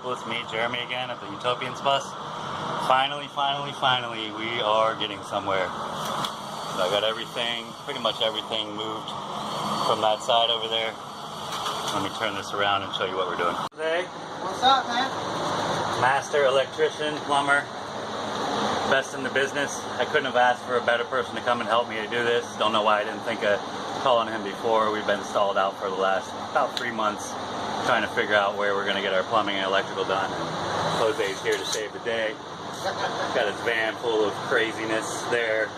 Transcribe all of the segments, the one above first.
Minneapolis, meet Jeremy again at the Utopians bus. Finally, we are getting somewhere. So I got everything, pretty much everything moved from that side over there. Let me turn this around and show you what we're doing. Hey. What's up, man? Master electrician, plumber, best in the business. I couldn't have asked for a better person to come and help me to do this. Don't know why I didn't think of calling him before. We've been stalled out for the last about 3 months trying to figure out where we're going to get our plumbing and electrical done. And Jose's here to save the day. Got his van full of craziness there.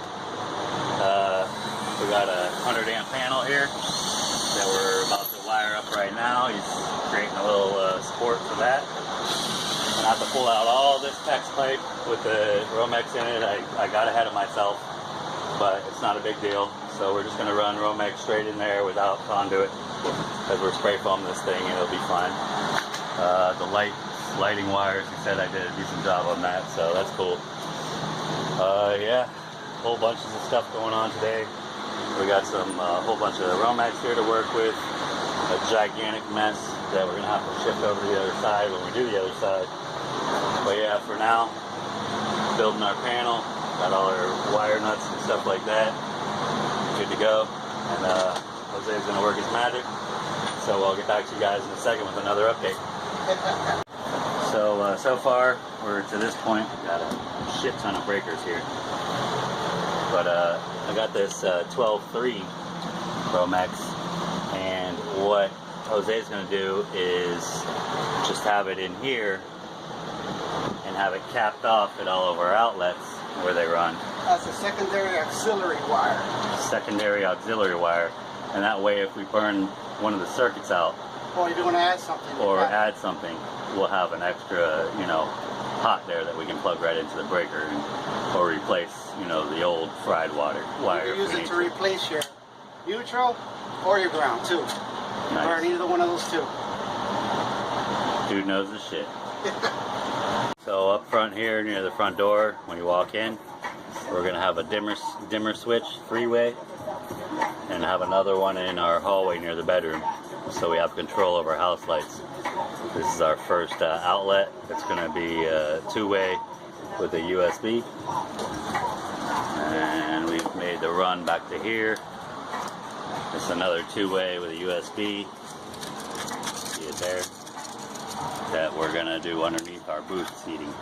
We got a 100 amp panel here that we're about to wire up right now. He's creating a little support for that. And I have to pull out all this PEX pipe with the Romex in it. I got ahead of myself, but it's not a big deal. So we're just going to run Romex straight in there without conduit, because we're spray foaming this thing and it'll be fine. The lighting wires, he said I did a decent job on that, so that's cool. Yeah, whole bunches of stuff going on today. We got some whole bunch of Romex here to work with. A gigantic mess that we're gonna have to shift over to the other side when we do the other side. But yeah, for now, building our panel, got all our wire nuts and stuff like that. Good to go. And Jose's gonna work his magic. So I'll get back to you guys in a second with another update. So far, we're to this point, we've got a shit ton of breakers here. But I got this 12.3 Romex, and what Jose's going to do is just have it in here and have it capped off at all of our outlets where they run. That's a secondary auxiliary wire. Secondary auxiliary wire, and that way if we burn one of the circuits out, or you're going to add something, add something, we'll have an extra, hot there that we can plug right into the breaker, or replace, the old fried wire. You can use it to replace your neutral or your ground too. Nice. Or either one of those two. Dude knows the shit. So up front here near the front door, when you walk in, we're gonna have a dimmer switch, 3-way, and have another one in our hallway near the bedroom, so we have control over house lights. This is our first outlet. It's going to be 2-way with a USB. And we've made the run back to here. It's another 2-way with a USB. See it there? That we're going to do underneath our booth seating.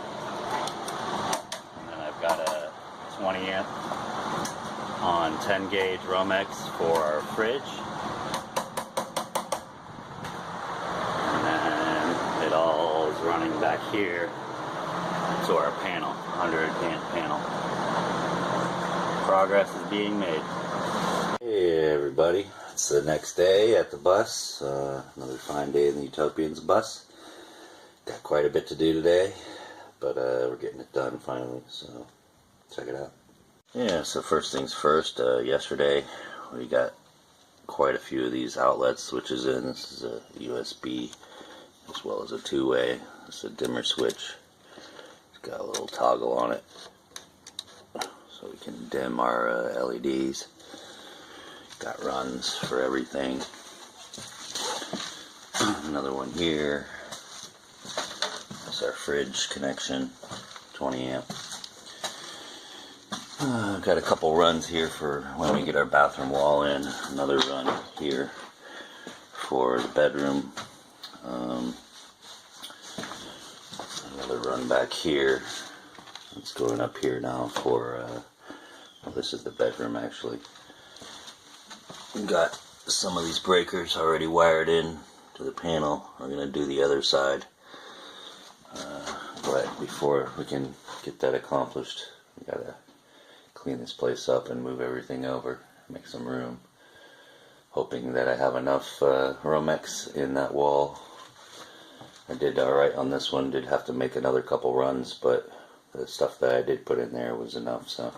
And then I've got a 20 amp on 10 gauge Romex for our fridge. It all is running back here to our panel, 100 amp panel. Progress is being made. Hey everybody, it's the next day at the bus. Another fine day in the Utopians bus. Got quite a bit to do today, but we're getting it done finally, so check it out. Yeah, so first things first, yesterday we got quite a few of these outlet switches in. This is a USB as well as a 2-way. It's a dimmer switch. It's got a little toggle on it so we can dim our LEDs. Got runs for everything. Another one here. That's our fridge connection, 20 amp. Got a couple runs here for when we get our bathroom wall in. Another run here for the bedroom. Another run back here. It's going up here now for, well, this is the bedroom actually. We've got some of these breakers already wired in to the panel. We're going to do the other side. But before we can get that accomplished, we got to clean this place up and move everything over, make some room. Hoping that I have enough Romex in that wall. I did alright on this one, did have to make another couple runs, but the stuff that I did put in there was enough, so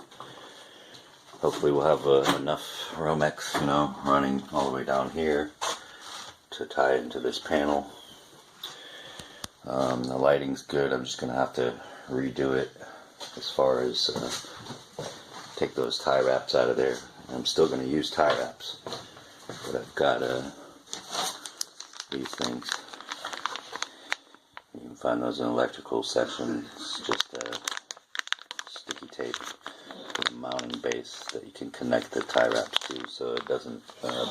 hopefully we'll have enough Romex, running all the way down here to tie into this panel. The lighting's good. I'm just going to have to redo it as far as take those tie wraps out of there. I'm still going to use tie wraps, but I've got these things. You can find those in electrical sections. Just sticky tape with a mounting base that you can connect the tie wraps to so it doesn't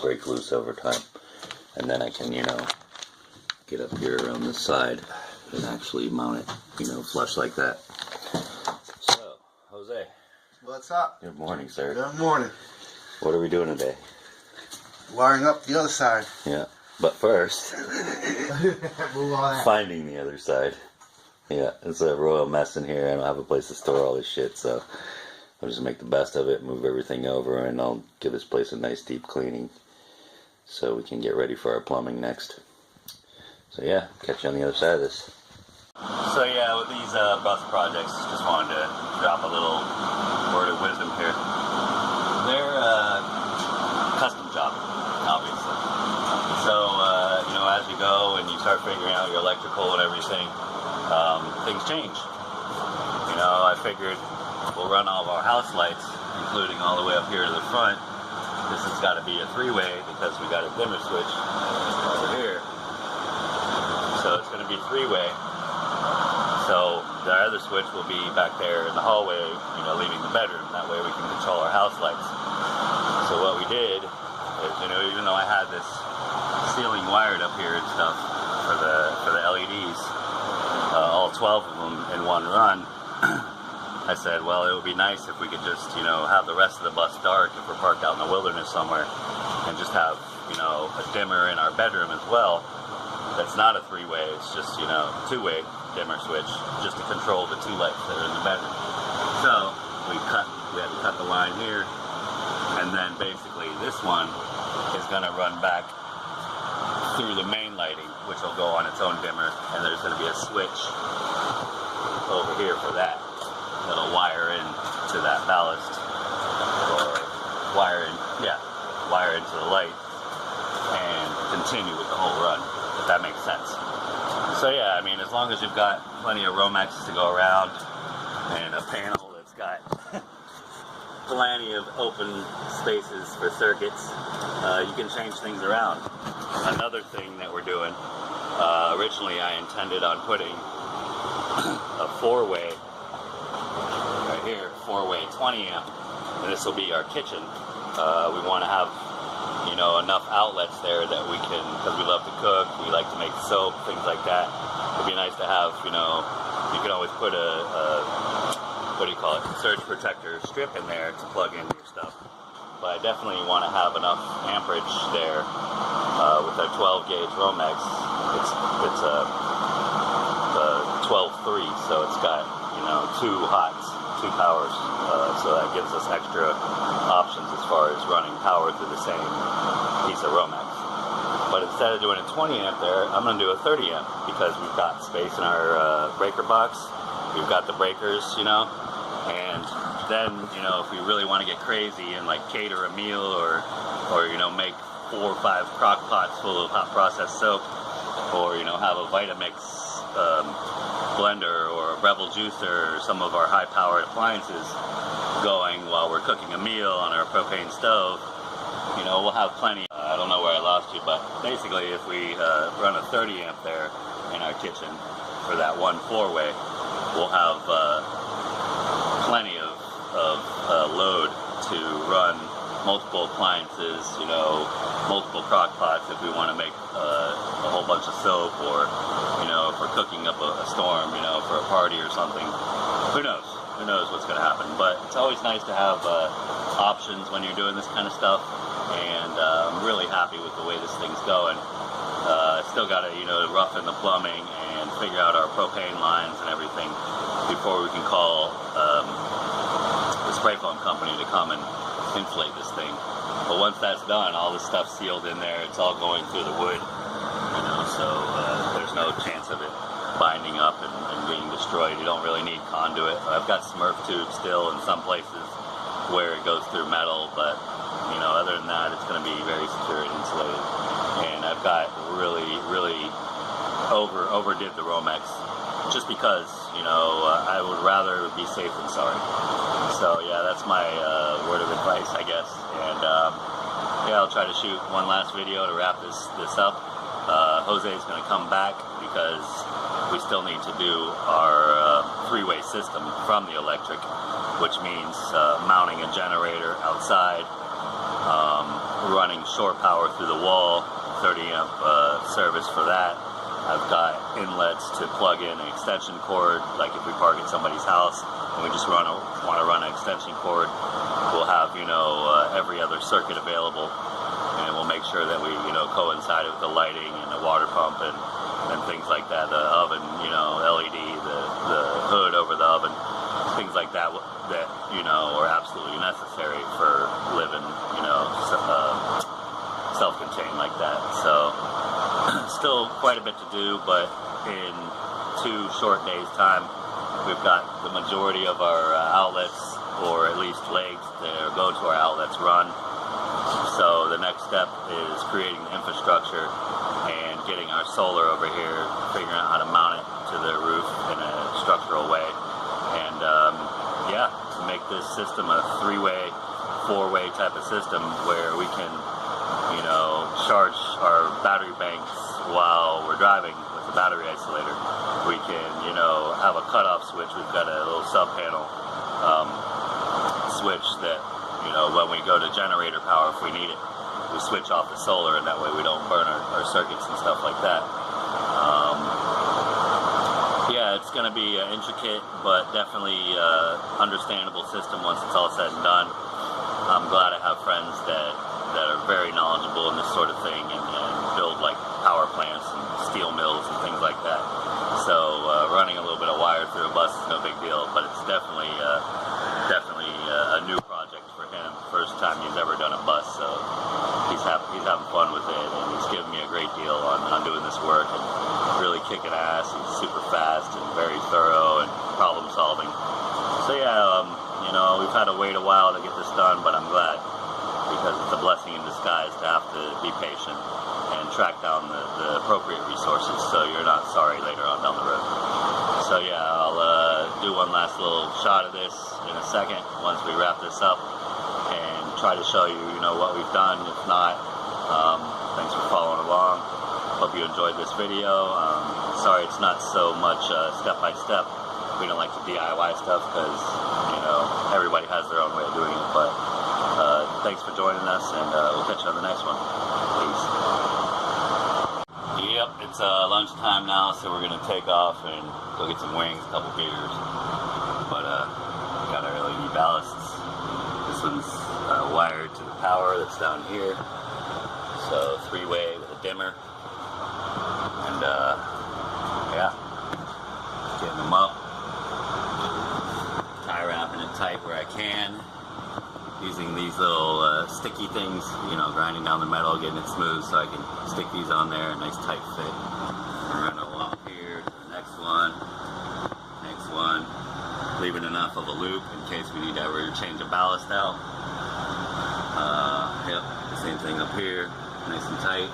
break loose over time. And then I can, get up here around the side and actually mount it, flush like that. So, Jose. What's up? Good morning, sir. Good morning. What are we doing today? Wiring up the other side. Yeah, but first, Move on that. finding the other side. Yeah, it's a royal mess in here. I don't have a place to store all this shit, so I'll just make the best of it, move everything over, and I'll give this place a nice deep cleaning so we can get ready for our plumbing next. So yeah, catch you on the other side of this. So yeah, with these bus projects, just wanted to drop a little word of wisdom here. They're custom job, obviously. So, as you go and you start figuring out your electrical and everything, things change. I figured we'll run all of our house lights, including all the way up here to the front. This has got to be a three-way because we got a dimmer switch over here. So it's going to be three-way. So the other switch will be back there in the hallway, leaving the bedroom. That way we can control our house lights. So what we did is, even though I had this ceiling wired up here and stuff for the LEDs, all 12 of them in one run, I said, well, it would be nice if we could just, have the rest of the bus dark if we're parked out in the wilderness somewhere, and just have, a dimmer in our bedroom as well. That's not a three-way, it's just, two-way dimmer switch, just to control the two lights that are in the bedroom. So we had to cut the line here, and then basically this one is going to run back through the main lighting, which will go on its own dimmer, and there's going to be a switch over here for that. That'll wire in to that ballast, or wire into the light, and continue with the whole run, if that makes sense. So yeah, as long as you've got plenty of Romex to go around, and a panel that's got plenty of open spaces for circuits, you can change things around. Another thing that we're doing, originally I intended on putting a four-way, right here, four-way 20 amp, and this will be our kitchen. We want to have, enough outlets there that we can, because we love to cook, we like to make soap, things like that. It'd be nice to have, you can always put surge protector strip in there to plug in your stuff. But I definitely want to have enough amperage there with our 12 gauge Romex. It's a 12.3, so it's got, two hots, two powers. So that gives us extra options as far as running power through the same piece of Romex. But instead of doing a 20 amp there, I'm going to do a 30 amp because we've got space in our breaker box. We've got the breakers, and then, if we really want to get crazy and like cater a meal or make 4 or 5 crock pots full of hot processed soap, or, have a Vitamix blender or a Breville juicer or some of our high powered appliances going while we're cooking a meal on our propane stove, we'll have plenty. I don't know where I lost you, but basically if we run a 30 amp there in our kitchen for that one four-way, we'll have plenty of load to run multiple appliances, multiple crock pots if we want to make a whole bunch of soap, or, if we're cooking up a storm, for a party or something. Who knows? Who knows what's going to happen? But it's always nice to have options when you're doing this kind of stuff, and I'm really happy with the way this thing's going. Still got to, rough in the plumbing and figure out our propane lines and everything before we can call the spray foam company to come and inflate this thing. But once that's done, all this stuff's sealed in there, it's all going through the wood, so there's no chance of it binding up and being destroyed. You don't really need conduit. I've got Smurf tubes still in some places where it goes through metal, but other than that, it's going to be very secure and insulated. And I've got really overdid the Romex, just because I would rather be safe than sorry. So yeah, that's my word of advice, I guess. And yeah, I'll try to shoot one last video to wrap this up, Jose's going to come back because we still need to do our three-way system from the electric, which means mounting a generator outside, running shore power through the wall, 30 amp service for that. I've got inlets to plug in an extension cord, like if we park at somebody's house and we just want to run an extension cord, we'll have, you know, every other circuit available, and we'll make sure that we, you know, coincide with the lighting and the water pump and things like that, the oven, you know, LED, the hood over the oven, things like that, that, you know, are absolutely necessary for living, you know, self-contained like that. So still quite a bit to do, but in 2 short days' time, we've got the majority of our outlets, or at least legs that go to our outlets, run. So the next step is creating the infrastructure and getting our solar over here, figuring out how to mount it to the roof in a structural way, and yeah, to make this system a 3-way, 4-way type of system where we can, you know, charge our battery banks while we're driving with the battery isolator. We can, you know, have a cutoff switch. We've got a little sub panel switch that, you know, when we go to generator power, if we need it, we switch off the solar, and that way we don't burn our circuits and stuff like that. Yeah, it's going to be an intricate but definitely understandable system once it's all said and done. I'm glad I have friends that are very knowledgeable in this sort of thing and build like power plants and steel mills and things like that. So running a little bit of wire through a bus is no big deal, but it's definitely a new project for him. First time he's ever done a bus, so he's having fun with it, and he's giving me a great deal on doing this work and really kicking ass. He's super fast and very thorough and problem solving. So yeah, you know, we've had to wait a while to get this done, but I'm glad, because it's a blessing in disguise to have to be patient and track down the appropriate resources so you're not sorry later on down the road. So yeah, I'll do one last little shot of this in a second once we wrap this up and try to show you, you know, what we've done. If not, thanks for following along. Hope you enjoyed this video. Sorry it's not so much step-by-step. We don't like to DIY stuff because, you know, everybody has their own way of doing it, but thanks for joining us, and we'll catch you on the next one. Peace. Yep, it's lunchtime now, so we're gonna take off and go get some wings, a couple beers. But got our LED ballasts. This one's wired to the power that's down here. So 3-way with a dimmer. And yeah, getting them up. Tie wrapping it tight where I can. Using these little sticky things, you know, grinding down the metal, getting it smooth so I can stick these on there, nice tight fit. We're running along here to the next one, leaving enough of a loop in case we need to ever change a ballast out. Yep, same thing up here, nice and tight.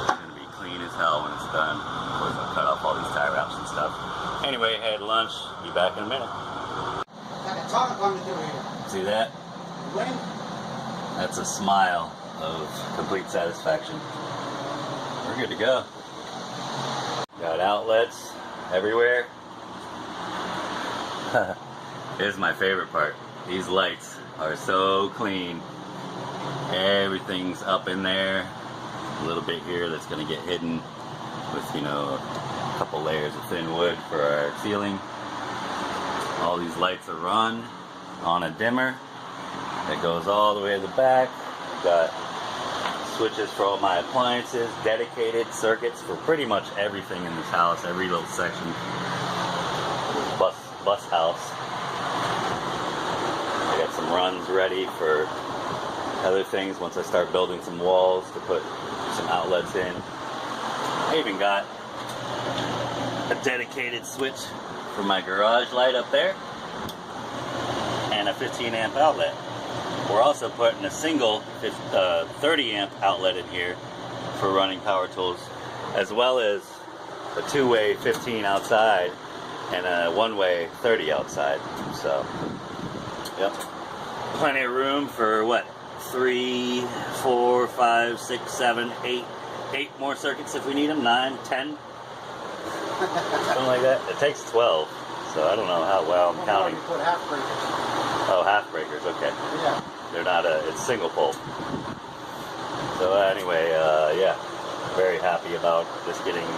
It's gonna be clean as hell when it's done. Of course, I'll cut off all these tie wraps and stuff. Anyway, had lunch, be back in a minute. See that? That's a smile of complete satisfaction. We're good to go. Got outlets everywhere. Here's my favorite part. These lights are so clean. Everything's up in there. A little bit here that's going to get hidden with, you know, a couple layers of thin wood for our ceiling. All these lights are run on a dimmer that goes all the way to the back. I've got switches for all my appliances, dedicated circuits for pretty much everything in this house, every little section. Bus house. I got some runs ready for other things once I start building some walls to put some outlets in. I even got a dedicated switch for my garage light up there and a 15 amp outlet. We're also putting a single 30 amp outlet in here for running power tools, as well as a 2-way 15 outside and a 1-way 30 outside. So, yep, plenty of room for what, 3, 4, 5, 6, 7, 8. 8 more circuits if we need them. 9, 10. Something like that. It takes 12. So I don't know how well I'm counting. You put half breakers. Oh, half breakers. Okay. Yeah. They're not it's single pole. So anyway, yeah, very happy about this getting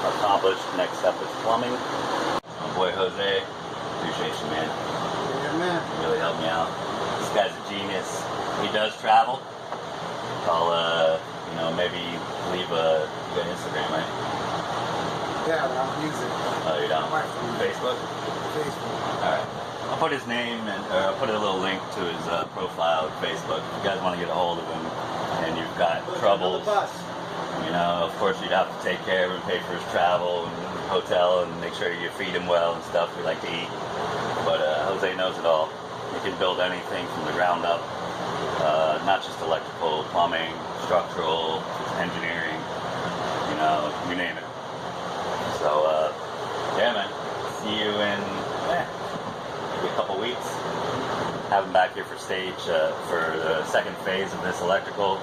accomplished. Next step is plumbing. My boy Jose, appreciate you, man. Yeah, man. You really helped me out. This guy's a genius. He does travel. I'll, you know, maybe leave you got Instagram, right? Yeah, but I don't use it. Oh, you don't? Facebook? Facebook. All right. I'll put his name or I'll put a little link to his profile on Facebook. If you guys want to get a hold of him and you've got troubles, you know, of course you'd have to take care of him, pay for his travel and hotel, and make sure you feed him well and stuff. We like to eat. But Jose knows it all. He can build anything from the ground up, not just electrical, plumbing, structural, engineering, you know, you name it. So, yeah, man. See you in maybe a couple weeks. Have him back here for stage for the second phase of this electrical.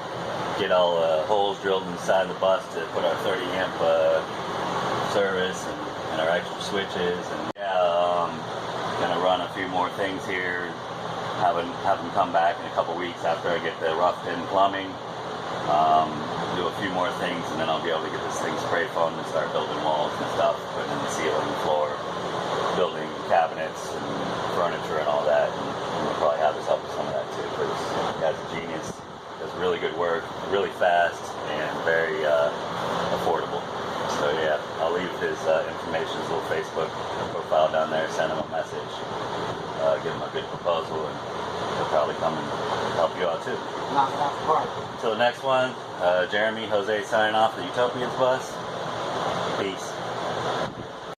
Get all holes drilled inside the bus to put our 30 amp service and our extra switches. And yeah, gonna run a few more things here. Have him come back in a couple weeks after I get the rough in plumbing. Do a few more things, and then I'll be able to get this thing spray foamed and start building walls and stuff, putting in the ceiling, floor, building cabinets and furniture and all that. And we'll probably have us help with some of that too, because the guy's a genius. Does really good work, really fast, and very affordable. So yeah, I'll leave his information, his little Facebook profile down there. Send him a message, give him a good proposal, and he'll probably come and help you out too. Knock it out the park. Until the next one, Jeremy, Jose signing off the Utopians bus.